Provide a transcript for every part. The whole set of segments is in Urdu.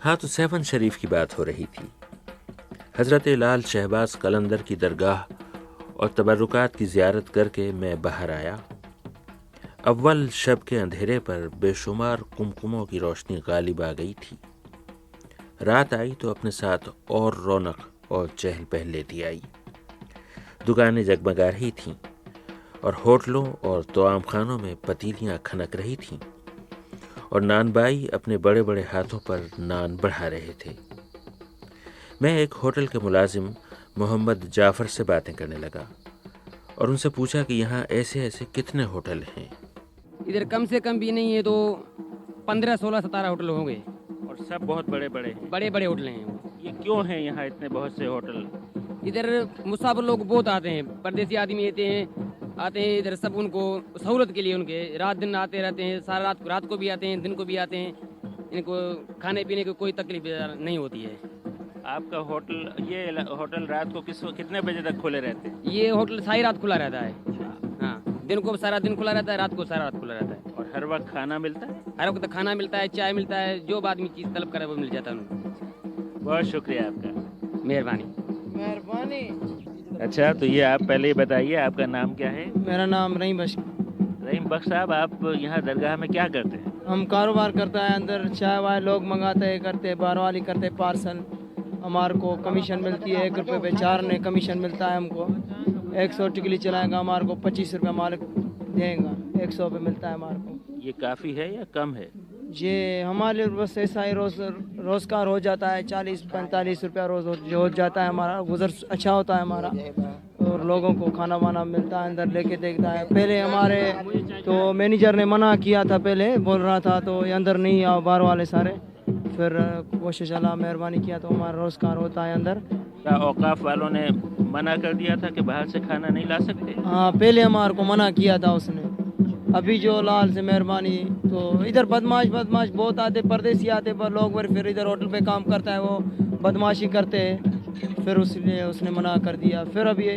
ہاں تو 7 شریف کی بات ہو رہی تھی۔ حضرت لال شہباز قلندر کی درگاہ اور تبرکات کی زیارت کر کے میں باہر آیا۔ اول شب کے اندھیرے پر بے شمار کمکموں کی روشنی غالب آ گئی تھی۔ رات آئی تو اپنے ساتھ اور رونق اور چہل پہل لیتی آئی۔ دکانیں جگمگا رہی تھیں اور ہوٹلوں اور طعام خانوں میں پتیلیاں کھنک رہی تھیں اور نان بائی اپنے بڑے بڑے ہاتھوں پر نان بڑھا رہے تھے۔ میں ایک ہوٹل کے ملازم محمد جعفر سے باتیں کرنے لگا اور ان سے پوچھا کہ یہاں ایسے ایسے کتنے ہوٹل ہیں۔ ادھر کم سے کم بھی نہیں ہے تو 15 16 17 ہوٹل ہوں گے، اور سب بہت بڑے بڑے ہیں۔ بڑے بڑے ہوٹل ہیں۔ یہ کیوں ہیں یہاں اتنے بہت سے ہوٹل؟ ادھر مسافر لوگ بہت آتے ہیں، پردیسی آدمی آتے ہیں ادھر، سب ان کو سہولت کے لیے ان کے رات دن آتے رہتے ہیں، سارا رات کو بھی آتے ہیں، دن کو بھی آتے ہیں، ان کو کھانے پینے کی کوئی تکلیف نہیں ہوتی ہے۔ آپ کا ہوٹل، یہ ہوٹل رات کو کتنے بجے تک کھلے رہتے ہیں؟ یہ ہوٹل ساری رات کھلا رہتا ہے، ہاں، دن کو سارا دن کھلا رہتا ہے، رات کو سارا رات کھلا رہتا ہے۔ اور ہر وقت کھانا ملتا ہے؟ ہر وقت کھانا ملتا ہے، چائے ملتا ہے، جو آدمی چیز طلب کرے وہ مل جاتا ہے ان کو۔ بہت شکریہ آپ کا، مہربانی۔ اچھا تو یہ آپ پہلے ہی بتائیے آپ کا نام کیا ہے؟ میرا نام رحیم بخش۔ رحیم بخش صاحب، آپ یہاں درگاہ میں کیا کرتے ہیں؟ ہم کاروبار کرتا ہے، اندر چائے وائے لوگ منگاتے ہیں، کرتے بار والی کرتے پارسل، ہمارے کو کمیشن ملتی ہے 1 روپے پہ 4 نے کمیشن ملتا ہے ہم کو۔ 100 ٹکلی چلائے گا ہمارے کو 25 روپے مالک دیں گا، 100 پہ ملتا ہے ہمارے کو۔ یہ کافی ہے یا کم ہے؟ یہ ہمارے لیے بس ایسا ہی روزگار ہو جاتا ہے، 40 45 روپیہ روز ہو جاتا ہے، ہمارا گزر اچھا ہوتا ہے ہمارا، اور لوگوں کو کھانا وانا ملتا ہے، اندر لے کے دیکھتا ہے۔ پہلے ہمارے تو مینیجر نے منع کیا تھا، پہلے بول رہا تھا تو یہ اندر نہیں آؤ باہر والے سارے، پھر کوشش اللہ مہربانی کیا تو ہمارا روزگار ہوتا ہے اندر۔ اوقاف والوں نے منع کر دیا تھا کہ باہر سے کھانا نہیں لا سکتے؟ ہاں، پہلے ہمارے کو منع کیا تھا اس نے، ابھی جو لال سے مہربانی تو ادھر بدماش بہت آتے، پردیسی آتے پر لوگ، پھر ادھر ہوٹل پہ کام کرتا ہے وہ بدماشی کرتے ہیں، پھر اس لیے اس نے منع کر دیا۔ پھر ابھی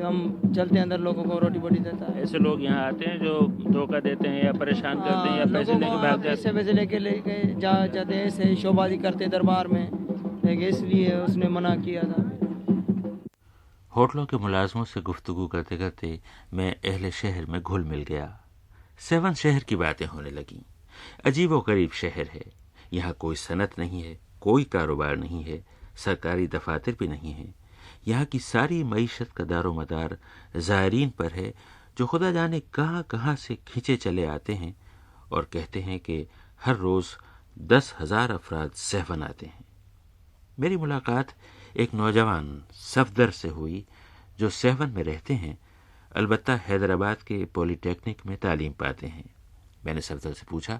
ہم چلتے ہیں اندر، لوگوں کو روٹی بوٹی دیتا ہے۔ ایسے لوگ یہاں آتے ہیں جو دھوکہ دیتے ہیں یا پریشان کرتے ہیں یا پیسے لے کے بھاگ جاتے ہیں؟ پیسے لے کے جاتے ہیں، ایسے شوبازی کرتے دربار میں، لیکن اس لیے اس نے منع کیا تھا۔ ہوٹلوں کے ملازموں سے گفتگو کرتے کرتے میں اہل شہر میں گھل مل گیا۔ 7 شہر کی باتیں ہونے لگیں۔ عجیب و غریب شہر ہے، یہاں کوئی صنعت نہیں ہے، کوئی کاروبار نہیں ہے، سرکاری دفاتر بھی نہیں ہیں۔ یہاں کی ساری معیشت کا دار و مدار زائرین پر ہے، جو خدا جانے کہاں کہاں سے کھینچے چلے آتے ہیں اور کہتے ہیں کہ ہر روز 10,000 افراد سیون آتے ہیں۔ میری ملاقات ایک نوجوان صفدر سے ہوئی جو سیون میں رہتے ہیں، البتہ حیدرآباد کے پولی ٹیکنک میں تعلیم پاتے ہیں۔ میں نے صفدر سے پوچھا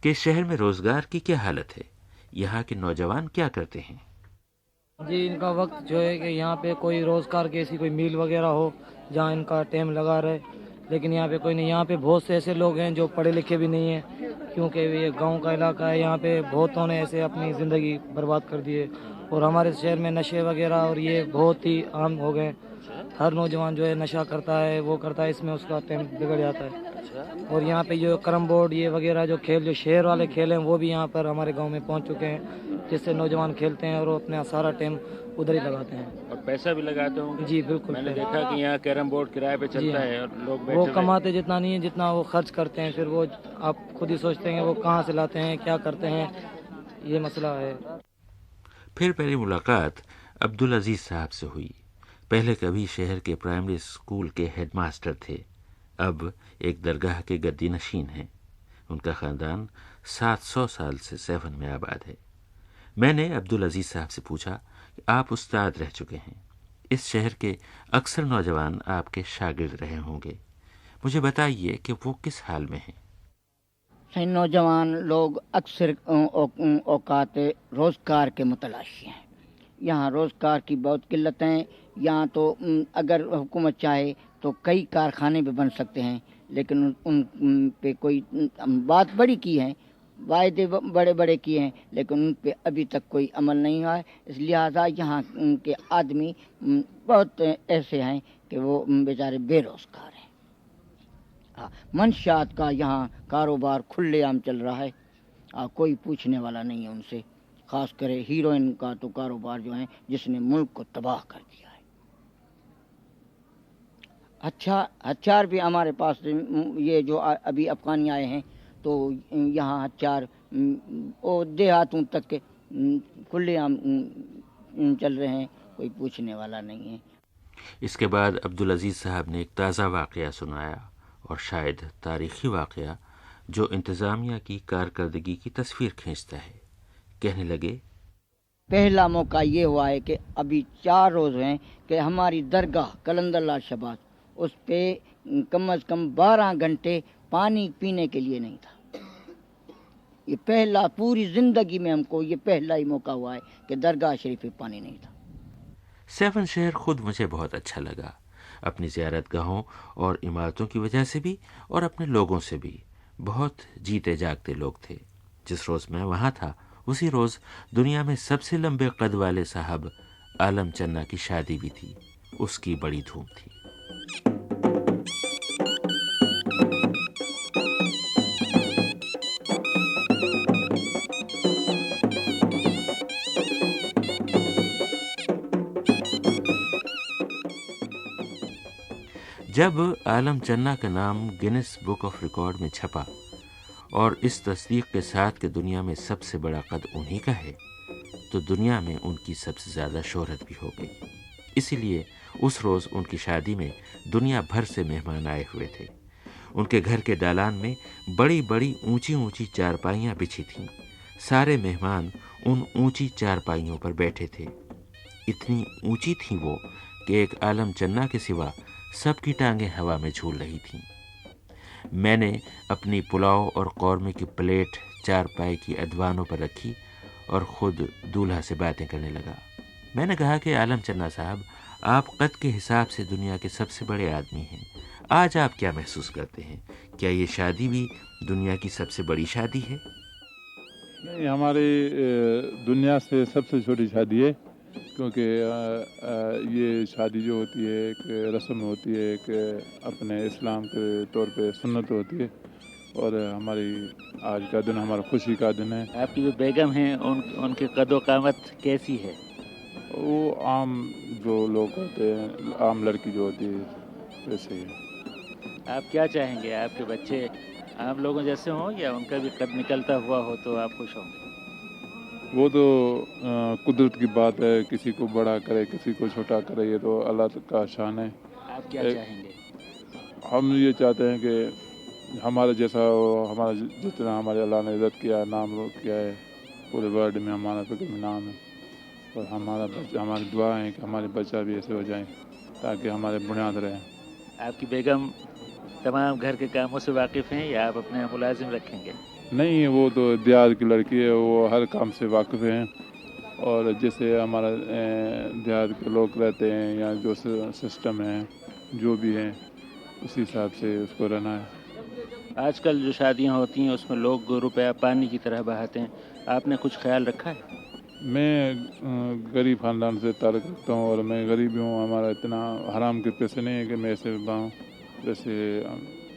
کہ اس شہر میں روزگار کی کیا حالت ہے، یہاں کے نوجوان کیا کرتے ہیں؟ جی، ان کا وقت جو ہے کہ یہاں پہ کوئی روزگار کی ایسی کوئی میل وغیرہ ہو جہاں ان کا ٹائم لگا رہے، لیکن یہاں پہ کوئی نہیں۔ یہاں پہ بہت سے ایسے لوگ ہیں جو پڑھے لکھے بھی نہیں ہیں، کیونکہ یہ گاؤں کا علاقہ ہے، یہاں پہ بہتوں نے ایسے اپنی زندگی برباد کر دی ہے، اور ہمارے شہر میں نشے وغیرہ اور یہ بہت ہی عام ہو گئے۔ ہر نوجوان جو ہے نشہ کرتا ہے، وہ کرتا ہے، اس میں اس کا ٹائم بگڑ جاتا ہے۔ اور یہاں پہ جو کرم بورڈ یہ وغیرہ جو کھیل، جو شہر والے کھیل ہیں، وہ بھی یہاں پر ہمارے گاؤں میں پہنچ چکے ہیں، جس سے نوجوان کھیلتے ہیں اور وہ اپنا سارا ٹائم ادھر ہی لگاتے ہیں۔ اور پیسہ بھی لگاتے ہوں گے؟ جی بالکل۔ میں نے دیکھا کہ یہاں کیرم بورڈ کرائے پہ چلتا ہے اور لوگ بیٹھے وہ ہوئے کماتے جتنا نہیں ہے جتنا وہ خرچ کرتے ہیں، پھر وہ آپ خود ہی سوچتے ہیں وہ کہاں سے لاتے ہیں، کیا کرتے ہیں، یہ مسئلہ ہے۔ پھر میری ملاقات عبدالعزیز صاحب سے ہوئی۔ پہلے کبھی شہر کے پرائمری اسکول کے ہیڈ ماسٹر تھے، اب ایک درگاہ کے گدی نشین ہیں۔ ان کا خاندان 700 سال سے سیون میں آباد ہے۔ میں نے عبدالعزیز صاحب سے پوچھا کہ آپ استاد رہ چکے ہیں، اس شہر کے اکثر نوجوان آپ کے شاگرد رہے ہوں گے، مجھے بتائیے کہ وہ کس حال میں ہیں؟ نوجوان لوگ اکثر اوقات روزگار کے متلاشی ہیں۔ یہاں روزگار کی بہت قلت ہے۔ یہاں تو اگر حکومت چاہے تو کئی کارخانے بھی بن سکتے ہیں، لیکن ان پہ کوئی بات بڑی کی ہے، وعدے بڑے بڑے کیے ہیں، لیکن ان پہ ابھی تک کوئی عمل نہیں ہوا ہے۔ اس لہٰذا یہاں کے آدمی بہت ایسے ہیں کہ وہ بیچارے بے روزگار ہیں۔ منشیات کا یہاں کاروبار کھلے عام چل رہا ہے، کوئی پوچھنے والا نہیں ہے ان سے، خاص کر ہیروئن کا تو کاروبار جو ہے جس نے ملک کو تباہ کر دیا ہے. اچھا ہتھیار بھی ہمارے پاس یہ جو ابھی افغانی آئے ہیں تو یہاں ہتھیار دیہاتوں تک کھلے عام چل رہے ہیں, کوئی پوچھنے والا نہیں ہے. اس کے بعد عبدالعزیز صاحب نے ایک تازہ واقعہ سنایا, اور شاید تاریخی واقعہ جو انتظامیہ کی کارکردگی کی تصویر کھینچتا ہے. کہنے لگے, پہلا موقع یہ ہوا ہے کہ ابھی 4 روز ہیں کہ ہماری درگاہ قلندر لال شہباز, اس پہ کم از کم 12 گھنٹے پانی پینے کے لیے نہیں تھا. یہ پہلا, پوری زندگی میں ہم کو یہ پہلا ہی موقع ہوا ہے کہ درگاہ شریف پہ پانی نہیں تھا. 7 شہر خود مجھے بہت اچھا لگا, اپنی زیارت گاہوں اور عمارتوں کی وجہ سے بھی, اور اپنے لوگوں سے بھی. بہت جیتے جاگتے لوگ تھے. جس روز میں وہاں تھا اسی روز دنیا میں سب سے لمبے قد والے صاحب عالم چنا کی شادی بھی تھی. اس کی بڑی دھوم تھی. جب عالم چنا کا نام گینس بک آف ریکارڈ میں چھپا, اور اس تصدیق کے ساتھ کہ دنیا میں سب سے بڑا قد انہی کا ہے, تو دنیا میں ان کی سب سے زیادہ شہرت بھی ہو گئی. اسی لیے اس روز ان کی شادی میں دنیا بھر سے مہمان آئے ہوئے تھے. ان کے گھر کے دالان میں بڑی بڑی اونچی اونچی چارپائیاں بچھی تھیں. سارے مہمان ان اونچی چارپائیوں پر بیٹھے تھے. اتنی اونچی تھیں وہ کہ ایک عالم چنا کے سوا سب کی ٹانگیں ہوا میں جھول رہی تھیں. میں نے اپنی پلاؤ اور قورمے کی پلیٹ چارپائی کی ادوانوں پر رکھی اور خود دولہا سے باتیں کرنے لگا. میں نے کہا کہ عالم چنا صاحب, آپ قد کے حساب سے دنیا کے سب سے بڑے آدمی ہیں. آج آپ کیا محسوس کرتے ہیں؟ کیا یہ شادی بھی دنیا کی سب سے بڑی شادی ہے؟ نہیں, ہماری دنیا سے سب سے چھوٹی شادی ہے, کیونکہ یہ شادی جو ہوتی ہے ایک رسم ہوتی ہے, ایک اپنے اسلام کے طور پہ سنت ہوتی ہے, اور ہماری آج کا دن ہمارا خوشی کا دن ہے. آپ کی جو بیگم ہیں ان کے قد و قامت کیسی ہے؟ وہ عام جو لوگ ہوتے ہیں, عام لڑکی جو ہوتی ہے ویسے ہی. آپ کیا چاہیں گے, آپ کے بچے عام لوگوں جیسے ہوں یا ان کا بھی قد نکلتا ہوا ہو تو آپ خوش ہوں گے؟ وہ تو قدرت کی بات ہے, کسی کو بڑا کرے کسی کو چھوٹا کرے, یہ تو اللہ کا شان ہے. آپ کیا چاہیں گے؟ ہم یہ چاہتے ہیں کہ ہمارا جیسا ہو, ہمارا جتنا ہمارے اللہ نے عزت کیا, نام کیا ہے پورے ورلڈ میں, ہمارا فکر میں نام ہے, اور ہماری دعا ہے کہ ہمارے بچہ بھی ایسے ہو جائیں تاکہ ہمارے بنیاد رہیں. آپ کی بیگم تمام گھر کے کاموں سے واقف ہیں یا آپ اپنے ملازم رکھیں گے؟ نہیں, وہ تو دیہات کی لڑکی ہے, وہ ہر کام سے واقف ہیں, اور جیسے ہمارا دیہات کے لوگ رہتے ہیں یا جو سسٹم ہے جو بھی ہے اسی حساب سے اس کو رہنا ہے. آج کل جو شادیاں ہوتی ہیں اس میں لوگ روپیہ پانی کی طرح بہاتے ہیں, آپ نے کچھ خیال رکھا ہے؟ میں غریب خاندان سے تعلق رکھتا ہوں, اور میں غریب ہوں. ہمارا اتنا حرام کے پیسے نہیں ہے کہ میں ایسے بہاؤں. ویسے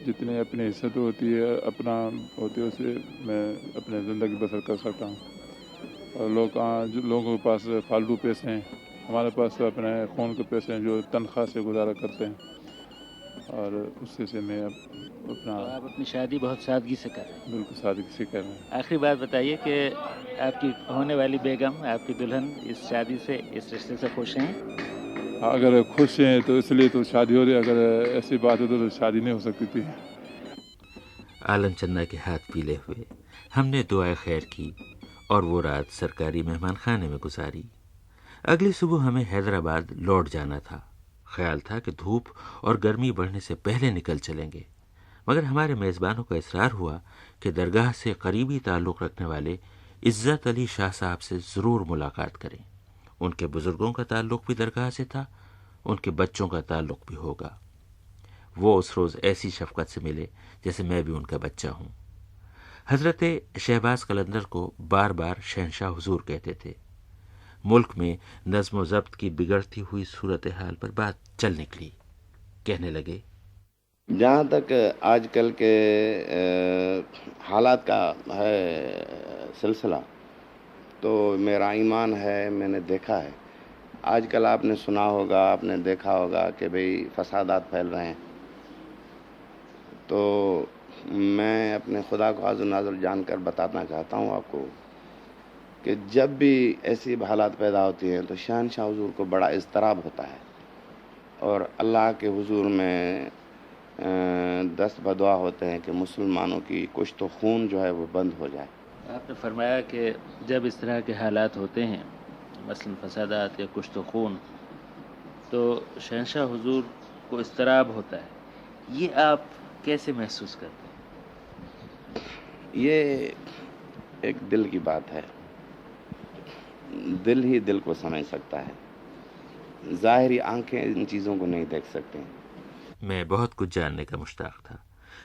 جتنے اپنی حصت ہوتی ہے, اپنا ہوتی ہے, اسے میں اپنے زندگی بسر کر سکتا ہوں. اور لوگوں کے پاس فالتو پیسے ہیں, ہمارے پاس اپنے خون کے پیسے ہیں جو تنخواہ سے گزارا کرتے ہیں, اور اس سے میں اپنا تو آپ اپنی شادی بہت سادگی سے کر رہے ہیں؟ بالکل سادگی سے کر رہے ہیں. آخری بات بتائیے کہ آپ کی ہونے والی بیگم, آپ کی دلہن اس شادی سے, اس رشتے سے خوش ہیں؟ اگر خوش ہیں تو اس لیے تو شادی ہو رہی ہے, اگر ایسی بات ہوتی تو شادی نہیں ہو سکتی تھی. عالم چنا کے ہاتھ پیلے ہوئے ہم نے دعائے خیر کی, اور وہ رات سرکاری مہمان خانے میں گزاری. اگلی صبح ہمیں حیدرآباد لوٹ جانا تھا. خیال تھا کہ دھوپ اور گرمی بڑھنے سے پہلے نکل چلیں گے, مگر ہمارے میزبانوں کا اصرار ہوا کہ درگاہ سے قریبی تعلق رکھنے والے عزت علی شاہ صاحب سے ضرور ملاقات کریں. ان کے بزرگوں کا تعلق بھی درگاہ سے تھا, ان کے بچوں کا تعلق بھی ہوگا. وہ اس روز ایسی شفقت سے ملے جیسے میں بھی ان کا بچہ ہوں. حضرت شہباز قلندر کو بار بار شہنشاہ حضور کہتے تھے. ملک میں نظم و ضبط کی بگڑتی ہوئی صورتحال پر بات چل نکلی. کہنے لگے, جہاں تک آج کل کے حالات کا ہے سلسلہ, تو میرا ایمان ہے، میں نے دیکھا ہے آج کل آپ نے سنا ہوگا، آپ نے دیکھا ہوگا کہ بھئی فسادات پھیل رہے ہیں. تو میں اپنے خدا کو عز و نازل جان کر بتانا چاہتا ہوں آپ کو کہ جب بھی ایسی حالات پیدا ہوتی ہیں تو شہنشاہ حضور کو بڑا اضطراب ہوتا ہے، اور اللہ کے حضور میں دست بدعا ہوتے ہیں کہ مسلمانوں کی کشت و خون جو ہے وہ بند ہو جائے. آپ نے فرمایا کہ جب اس طرح کے حالات ہوتے ہیں، مثلا فسادات یا کشت و خون، تو شہنشاہ حضور کو اضطراب ہوتا ہے. یہ آپ کیسے محسوس کرتے ہیں؟ یہ ایک دل کی بات ہے، دل ہی دل کو سمجھ سکتا ہے، ظاہری آنکھیں ان چیزوں کو نہیں دیکھ سکتے. میں بہت کچھ جاننے کا مشتاق تھا.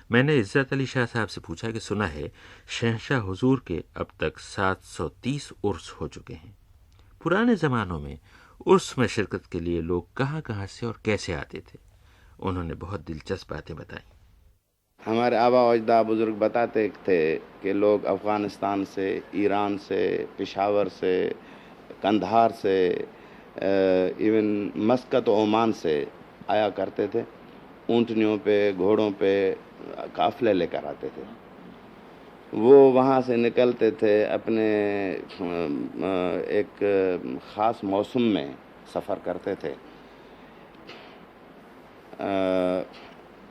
میں نے عزت علی شاہ صاحب سے پوچھا کہ سنا ہے شہنشاہ حضور کے اب تک 730 عرس ہو چکے ہیں. پرانے زمانوں میں عرس میں شرکت کے لیے لوگ کہاں کہاں سے اور کیسے آتے تھے؟ انہوں نے بہت دلچسپ باتیں بتائیں. ہمارے آبا و اجداد بزرگ بتاتے تھے کہ لوگ افغانستان سے، ایران سے، پشاور سے، قندھار سے، ایون مسقط و عمان سے آیا کرتے تھے. اونٹنیوں پہ، گھوڑوں پہ قافلے لے کر آتے تھے. وہ وہاں سے نکلتے تھے، اپنے ایک خاص موسم میں سفر کرتے تھے.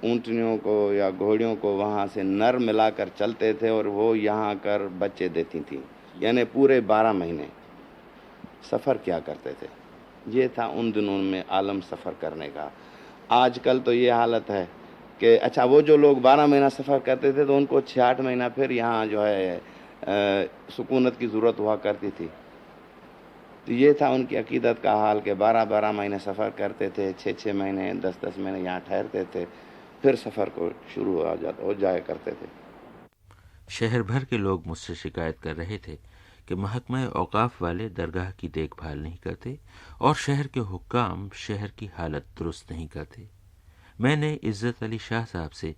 اونٹنیوں کو یا گھوڑیوں کو وہاں سے نر ملا کر چلتے تھے، اور وہ یہاں کر بچے دیتی تھیں، یعنی پورے 12 مہینے سفر کیا کرتے تھے. یہ تھا ان دنوں میں عالم سفر کرنے کا. آج کل تو یہ حالت ہے کہ اچھا وہ جو لوگ 12 مہینہ سفر کرتے تھے تو ان کو 6-8 مہینہ پھر یہاں جو ہے سکونت کی ضرورت ہوا کرتی تھی. تو یہ تھا ان کی عقیدت کا حال کہ 12 مہینے سفر کرتے تھے، 6 مہینے 10 مہینے یہاں ٹھہرتے تھے، پھر سفر کو شروع ہو جایا کرتے تھے. شہر بھر کے لوگ مجھ سے شکایت کر رہے تھے کہ محکمہ اوقاف والے درگاہ کی دیکھ بھال نہیں کرتے اور شہر کے حکام شہر کی حالت درست نہیں کرتے. میں نے عزت علی شاہ صاحب سے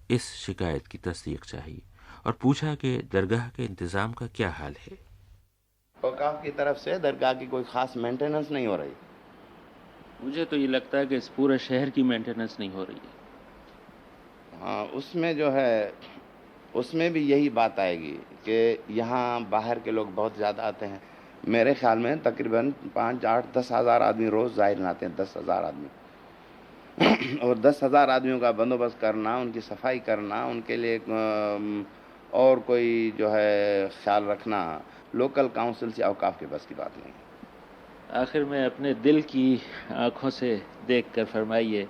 اس شکایت کی تصدیق چاہی اور پوچھا کہ درگاہ کے انتظام کا کیا حال ہے. اوقاف کی طرف سے درگاہ کی کوئی خاص مینٹیننس نہیں ہو رہی. مجھے تو یہ لگتا ہے کہ اس پورے شہر کی مینٹیننس نہیں ہو رہی ہے. ہاں، اس میں جو ہے اس میں بھی یہی بات آئے گی کہ یہاں باہر کے لوگ بہت زیادہ آتے ہیں. میرے خیال میں تقریباً 5-8-10 ہزار آدمی روز ظاہر آتے ہیں. 10,000 آدمی اور 10,000 آدمیوں کا بندوبست کرنا، ان کی صفائی کرنا، ان کے لیے اور کوئی جو ہے خیال رکھنا لوکل کاؤنسل سے اوقاف کے بس کی بات نہیں. آخر میں اپنے دل کی آنکھوں سے دیکھ کر فرمائیے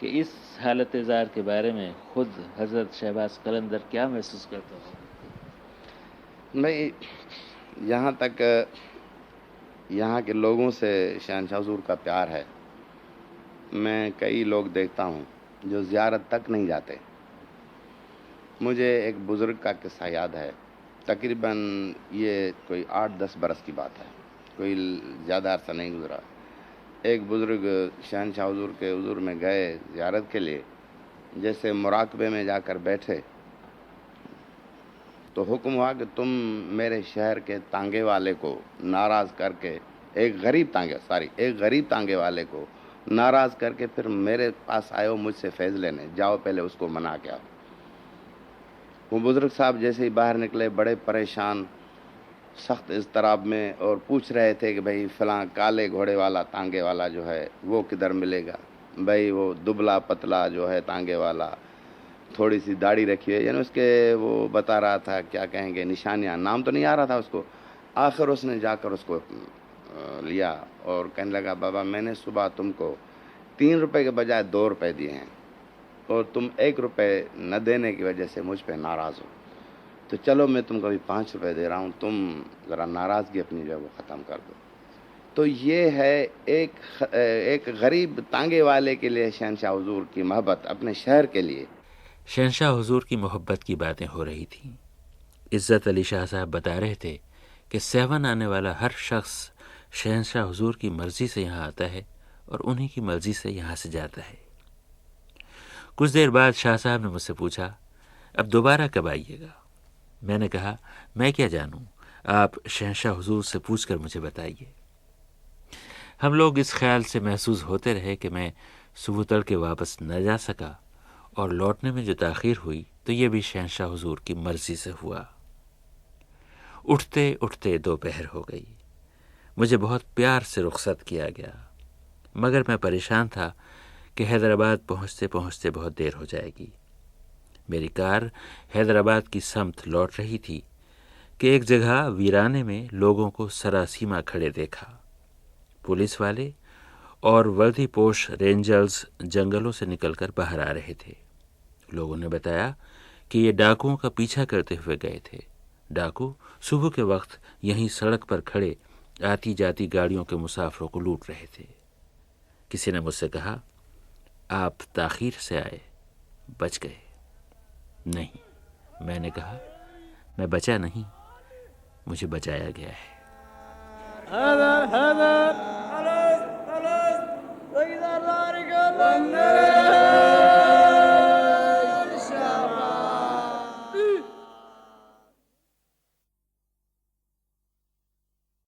کہ اس حالت زار کے بارے میں خود حضرت شہباز قلندر کیا محسوس کرتا ہوں؟ بھائی، یہاں تک یہاں کے لوگوں سے شہنشاہ حضور کا پیار ہے. میں کئی لوگ دیکھتا ہوں جو زیارت تک نہیں جاتے. مجھے ایک بزرگ کا قصہ یاد ہے، تقریباً یہ کوئی 8-10 برس کی بات ہے، کوئی زیادہ عرصہ نہیں گزرا. ایک بزرگ شہنشاہ حضور کے حضور میں گئے زیارت کے لیے. جیسے مراقبے میں جا کر بیٹھے تو حکم ہوا کہ تم میرے شہر کے تانگے والے کو ناراض کر کے، ایک غریب تانگے والے کو ناراض کر کے پھر میرے پاس آئے ہو مجھ سے فیض لینے. جاؤ پہلے اس کو منا کے آؤ. وہ بزرگ صاحب جیسے ہی باہر نکلے بڑے پریشان، سخت اضطراب میں، اور پوچھ رہے تھے کہ بھائی فلاں کالے گھوڑے والا تانگے والا جو ہے وہ کدھر ملے گا. بھائی وہ دبلا پتلا جو ہے تانگے والا، تھوڑی سی داڑھی رکھی ہے، یعنی اس کے وہ بتا رہا تھا کیا کہیں گے نشانیاں، نام تو نہیں آ رہا تھا اس کو. آخر اس نے جا کر اس کو لیا اور کہنے لگا بابا میں نے صبح تم کو 3 روپے کے بجائے 2 روپے دیے ہیں اور تم 1 روپے نہ دینے کی وجہ سے مجھ پہ ناراض ہو، تو چلو میں تم کو ابھی 5 روپے دے رہا ہوں، تم ذرا ناراضگی اپنی جو ہے وہ ختم کر دو. تو یہ ہے ایک غریب تانگے والے کے لیے شہنشاہ حضور کی محبت اپنے شہر کے لیے. شہنشاہ حضور کی محبت کی باتیں ہو رہی تھیں. عزت علی شاہ صاحب بتا رہے تھے کہ 7 آنے والا ہر شخص شہنشاہ حضور کی مرضی سے یہاں آتا ہے اور انہی کی مرضی سے یہاں سے جاتا ہے. کچھ دیر بعد شاہ صاحب نے مجھ سے پوچھا اب دوبارہ کب آئیے گا؟ میں نے کہا میں کیا جانوں، آپ شہنشاہ حضور سے پوچھ کر مجھے بتائیے۔ ہم لوگ اس خیال سے محسوس ہوتے رہے کہ میں صبح تڑکے واپس نہ جا سکا، اور لوٹنے میں جو تاخیر ہوئی تو یہ بھی شہنشاہ حضور کی مرضی سے ہوا۔ اٹھتے اٹھتے دوپہر ہو گئی، مجھے بہت پیار سے رخصت کیا گیا، مگر میں پریشان تھا کہ حیدرآباد پہنچتے پہنچتے بہت دیر ہو جائے گی۔ میری کار حیدرآباد کی سمت لوٹ رہی تھی کہ ایک جگہ ویرانے میں لوگوں کو سراسیمہ کھڑے دیکھا۔ پولیس والے اور وردی پوش رینجرز جنگلوں سے نکل کر باہر آ رہے تھے۔ لوگوں نے بتایا کہ یہ ڈاکوؤں کا پیچھا کرتے ہوئے گئے تھے۔ ڈاکو صبح کے وقت یہیں سڑک پر کھڑے آتی جاتی گاڑیوں کے مسافروں کو لوٹ رہے تھے۔ کسی نے مجھ سے کہا، آپ تاخیر سے آئے، بچ گئے۔ نہیں، میں نے کہا، میں بچا نہیں، مجھے بچایا گیا ہے۔ حیدر